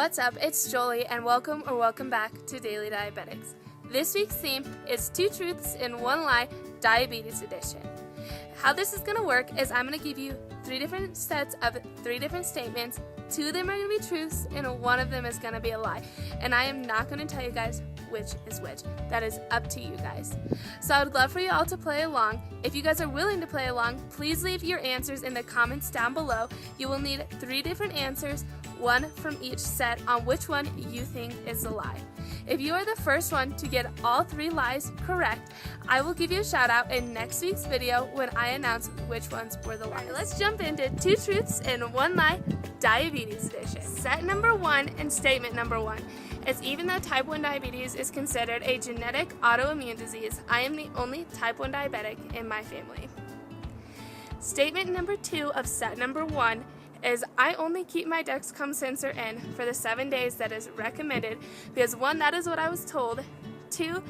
What's up, it's Joleigh, and welcome back to Daily Diabetics. This week's theme is 2 Truths and 1 Lie, Diabetes Edition. How this is going to work is I'm going to give you 3 different sets of 3 different statements. 2 of them are going to be truths, and 1 of them is going to be a lie. And I am not going to tell you guys which is which. That is up to you guys. So I would love for you all to play along. If you guys are willing to play along, please leave your answers in the comments down below. You will need 3 different answers, 1 from each set, on which one you think is a lie. If you are the first one to get all 3 lies correct, I will give you a shout out in next week's video when I announce which ones were the lies. Let's jump into 2 truths and 1 lie, Diabetes Edition. Set number 1 and statement number 1 is even though type 1 diabetes is considered a genetic autoimmune disease, I am the only type 1 diabetic in my family. Statement number 2 of set number 1 is I only keep my Dexcom sensor in for the 7 days that is recommended because 1, that is what I was told. 2,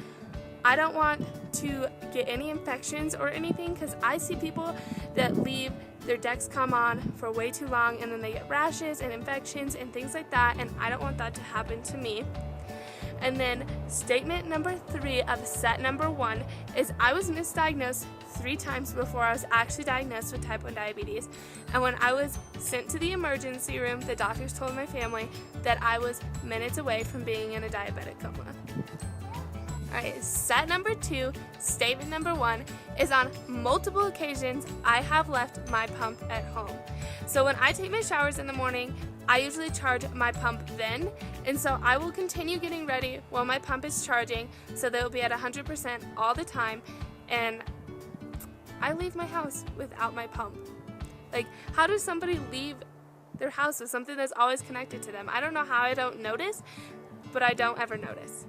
I don't want to get any infections or anything because I see people that leave their Dexcom on for way too long and then they get rashes and infections and things like that, and I don't want that to happen to me. And then statement number 3 of set number 1 is I was misdiagnosed 3 times before I was actually diagnosed with type 1 diabetes. And when I was sent to the emergency room, the doctors told my family that I was minutes away from being in a diabetic coma. Alright, set number 2, statement number 1 is on multiple occasions I have left my pump at home. So when I take my showers in the morning, I usually charge my pump then, and so I will continue getting ready while my pump is charging so they'll be at 100% all the time, and I leave my house without my pump. Like, how does somebody leave their house with something that's always connected to them? I don't know how I don't notice, but I don't ever notice.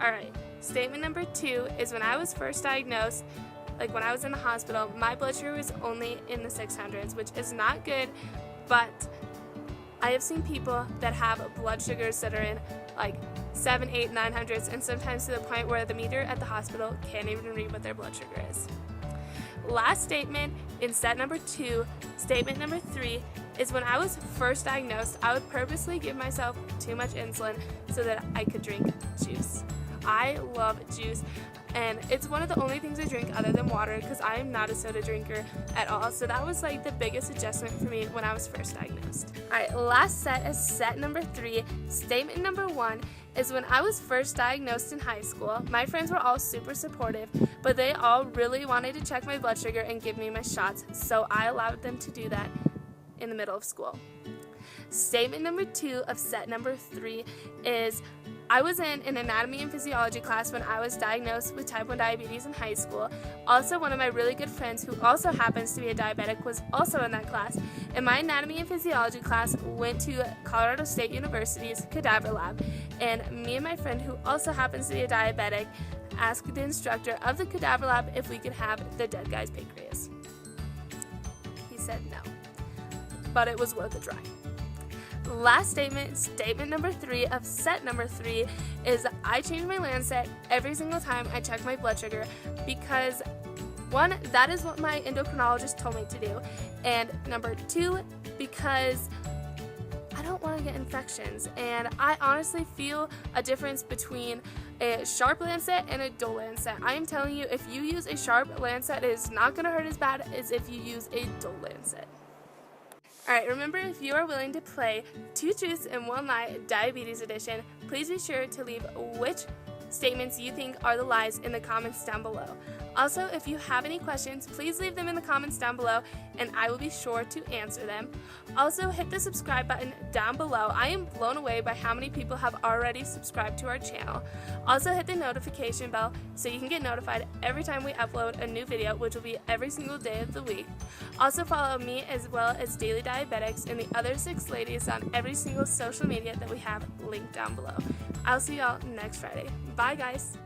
Alright, statement number 2 is when I was first diagnosed, like when I was in the hospital, my blood sugar was only in the 600s, which is not good, but I have seen people that have blood sugars that are in like 7, 8, 900s, and sometimes to the point where the meter at the hospital can't even read what their blood sugar is. Last statement in set number 2, statement number 3, is when I was first diagnosed, I would purposely give myself too much insulin so that I could drink juice. I love juice, and it's one of the only things I drink other than water because I am not a soda drinker at all. So that was like the biggest adjustment for me when I was first diagnosed. Alright, last set is set number 3. Statement number 1 is when I was first diagnosed in high school, my friends were all super supportive, but they all really wanted to check my blood sugar and give me my shots, so I allowed them to do that in the middle of school. Statement number 2 of set number 3 is I was in an anatomy and physiology class when I was diagnosed with type 1 diabetes in high school. Also, one of my really good friends who also happens to be a diabetic was also in that class. And my anatomy and physiology class went to Colorado State University's cadaver lab. And me and my friend who also happens to be a diabetic asked the instructor of the cadaver lab if we could have the dead guy's pancreas. He said no, but it was worth a try. Last statement, statement number 3 of set number 3 is I change my Lancet every single time I check my blood sugar because 1, that is what my endocrinologist told me to do, and number 2, because I don't want to get infections, and I honestly feel a difference between a sharp Lancet and a dull Lancet. I am telling you, if you use a sharp Lancet, it is not going to hurt as bad as if you use a dull Lancet. Alright, remember, if you are willing to play 2 Truths and 1 Lie, Diabetes Edition, please be sure to leave which statements you think are the lies in the comments down below. Also, if you have any questions, please leave them in the comments down below and I will be sure to answer them. Also, hit the subscribe button down below. I am blown away by how many people have already subscribed to our channel. Also, hit the notification bell so you can get notified every time we upload a new video, which will be every single day of the week. Also, follow me as well as Daily Diabetics and the other 6 ladies on every single social media that we have linked down below. I'll see y'all next Friday. Bye, guys.